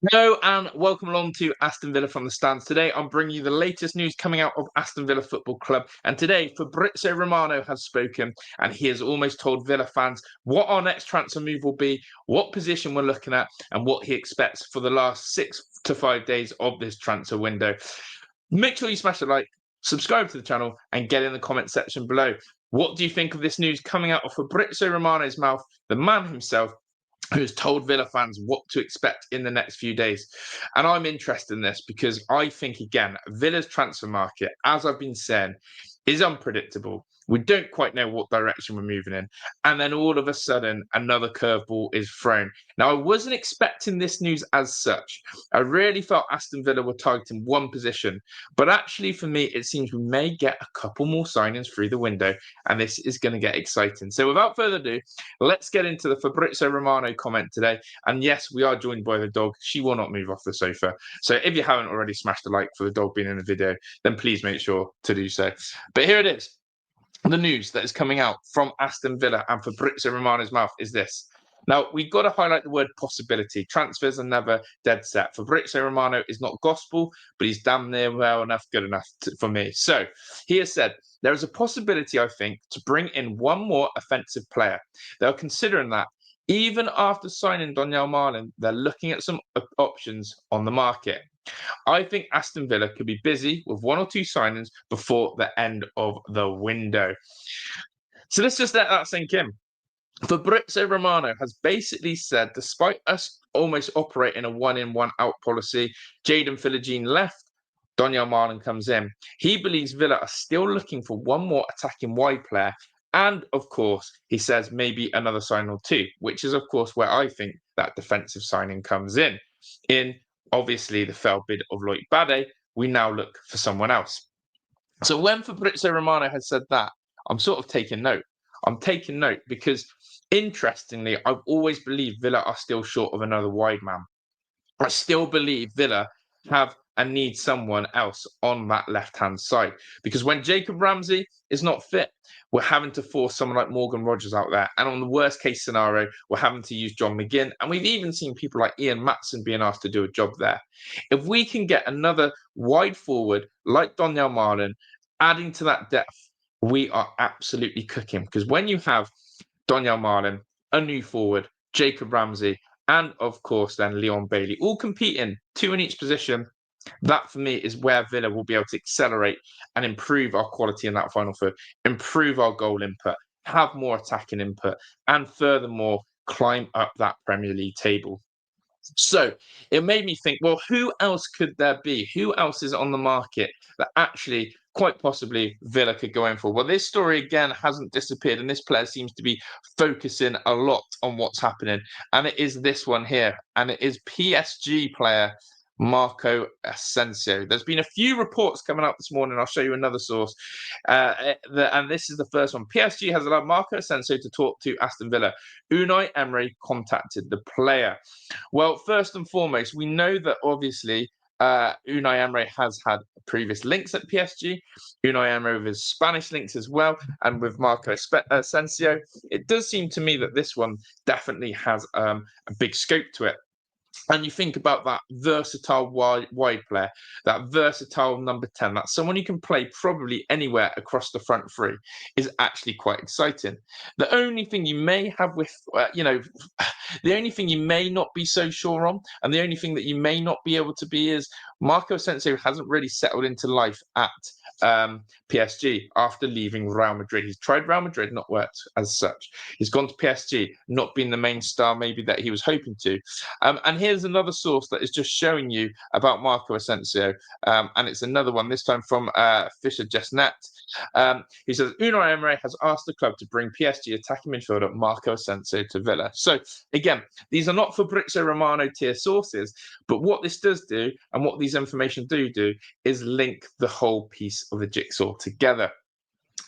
Hello and welcome along to Aston Villa from the stands. Today I'm bringing you the latest news coming out of Aston Villa Football Club. And today Fabrizio Romano has spoken and he has almost told Villa fans what our next transfer move will be, what position we're looking at and what he expects for the last 6 to 5 days of this transfer window. Make sure you smash the like, subscribe to the channel and get in the comment section below. What do you think of this news coming out of Fabrizio Romano's mouth, the man himself, who has told Villa fans what to expect in the next few days? And I'm interested in this because I think, again, Villa's transfer market, as I've been saying, is unpredictable. We don't quite know what direction we're moving in. And then all of a sudden, another curveball is thrown. Now, I wasn't expecting this news as such. I really felt Aston Villa were targeting one position. But actually, for me, it seems we may get a couple more signings through the window. And this is going to get exciting. So without further ado, let's get into the Fabrizio Romano comment today. And yes, we are joined by the dog. She will not move off the sofa. So if you haven't already smashed a like for the dog being in the video, then please make sure to do so. But here it is. The news that is coming out from Aston Villa and Fabrizio Romano's mouth is this. Now, we've got to highlight the word possibility. Transfers are never dead set. Fabrizio Romano is not gospel, but he's damn near well enough, good enough for me. So he has said, there is a possibility, I think, to bring in one more offensive player. They're considering that. Even after signing Donyell Marlin, they're looking at some options on the market. I think Aston Villa could be busy with one or two signings before the end of the window. So let's just let that sink in. Fabrizio Romano has basically said, despite us almost operating a one-in, one-out policy, Jadon Philogene left, Donyell Marlin comes in. He believes Villa are still looking for one more attacking wide player. And of course, he says maybe another sign or two, which is, of course, where I think that defensive signing comes in. In obviously the failed bid of Loic Bade, we now look for someone else. So when Fabrizio Romano has said that, I'm sort of taking note. I'm taking note because, interestingly, I've always believed Villa are still short of another wide man. I still believe Villa have and need someone else on that left-hand side. Because when Jacob Ramsey is not fit, we're having to force someone like Morgan Rogers out there. And on the worst-case scenario, we're having to use John McGinn. And we've even seen people like Ian Matson being asked to do a job there. If we can get another wide forward like Donyell Marlin, adding to that depth, we are absolutely cooking. Because when you have Donyell Marlin, a new forward, Jacob Ramsey, and of course then Leon Bailey, all competing, two in each position, that for me is where Villa will be able to accelerate and improve our quality in that final third, improve our goal input, have more attacking input, and furthermore climb up that Premier League table. So it made me think, well, who else could there be? Who else is on the market that actually quite possibly Villa could go in for? Well, this story again hasn't disappeared, and this player seems to be focusing a lot on what's happening. And it is this one here, and it is PSG player Marcos Asensio. There's been a few reports coming out this morning. I'll show you another source. And this is the first one. PSG has allowed Marcos Asensio to talk to Aston Villa. Unai Emery contacted the player. Well, first and foremost, we know that obviously Unai Emery has had previous links at PSG. Unai Emery with his Spanish links as well, and with Marcos Asensio. It does seem to me that this one definitely has a big scope to it. And you think about that versatile wide player, that versatile number 10, that's someone you can play probably anywhere across the front three, is actually quite exciting. The only thing you may have with, the only thing you may not be so sure on, and the only thing that you may not be able to be is Marcos Asensio hasn't really settled into life at PSG after leaving Real Madrid. He's tried Real Madrid, not worked as such. He's gone to PSG, not been the main star maybe that he was hoping to. And here's another source that is just showing you about Marcos Asensio. And it's another one, this time from Fisher Jesnet. He says, Unai Emery has asked the club to bring PSG attacking midfielder Marcos Asensio to Villa. So again, these are not Fabrizio Romano tier sources, but what this does do and what these information do is link the whole piece of the jigsaw together.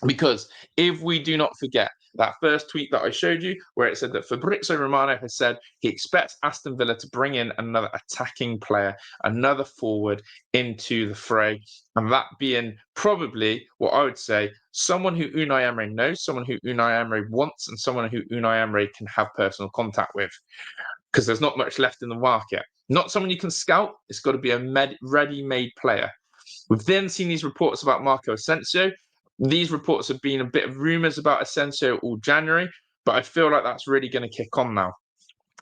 Because if we do not forget that first tweet that I showed you, where it said that Fabrizio Romano has said he expects Aston Villa to bring in another attacking player, another forward into the fray, and that being probably what I would say, someone who Unai Emery knows, someone who Unai Emery wants, and someone who Unai Emery can have personal contact with, because there's not much left in the market. not someone you can scout. It's got to be a ready-made player. We've then seen these reports about Marcos Asensio. These reports have been a bit of rumours about Asensio all January, but I feel like that's really going to kick on now.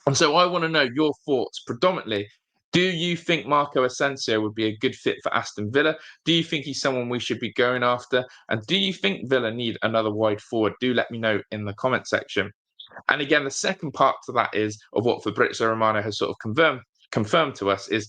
And so I want to know your thoughts predominantly. Do you think Marco Asensio would be a good fit for Aston Villa? Do you think he's someone we should be going after? And do you think Villa need another wide forward? Do let me know in the comment section. And again, the second part to that is of what Fabrizio Romano has sort of confirmed to us is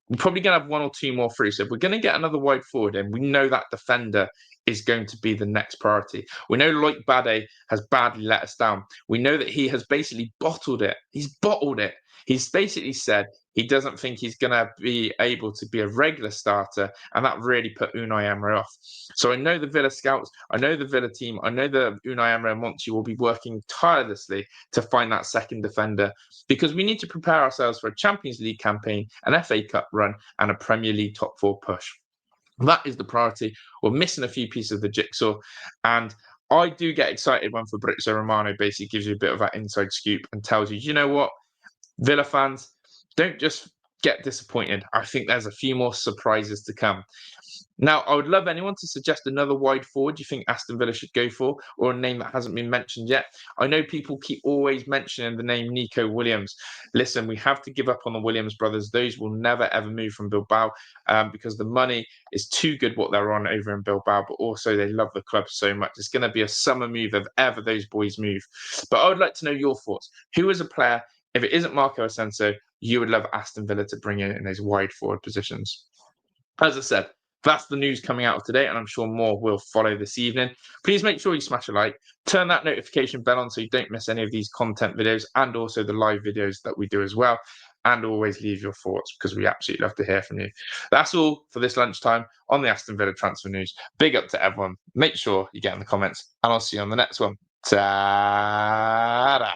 we're probably going to have one or two more through. So if we're going to get another wide forward in, we know that defender is going to be the next priority. We know Loic Bade has badly let us down. We know that he has basically bottled it. He's bottled it. He's basically said he doesn't think he's going to be able to be a regular starter, and that really put Unai Emery off. So I know the Villa scouts, I know the Villa team, I know that Unai Emery and Monchi will be working tirelessly to find that second defender, because we need to prepare ourselves for a Champions League campaign, an FA Cup run, and a Premier League top four push. That is the priority. We're missing a few pieces of the jigsaw, and I do get excited when Fabrizio Romano basically gives you a bit of that inside scoop and tells you, you know what, Villa fans, don't just get disappointed. I think there's a few more surprises to come. Now, I would love anyone to suggest another wide forward you think Aston Villa should go for, or a name that hasn't been mentioned yet. I know people keep always mentioning the name Nico Williams. Listen, we have to give up on the Williams brothers. Those will never, ever move from Bilbao because the money is too good what they're on over in Bilbao, but also they love the club so much. It's going to be a summer move if ever those boys move. But I would like to know your thoughts. Who is a player, if it isn't Marco Asensio, you would love Aston Villa to bring in those wide forward positions? As I said, that's the news coming out of today, and I'm sure more will follow this evening. Please make sure you smash a like, turn that notification bell on so you don't miss any of these content videos and also the live videos that we do as well. And always leave your thoughts because we absolutely love to hear from you. That's all for this lunchtime on the Aston Villa transfer news. Big up to everyone. Make sure you get in the comments, and I'll see you on the next one. Ta-da!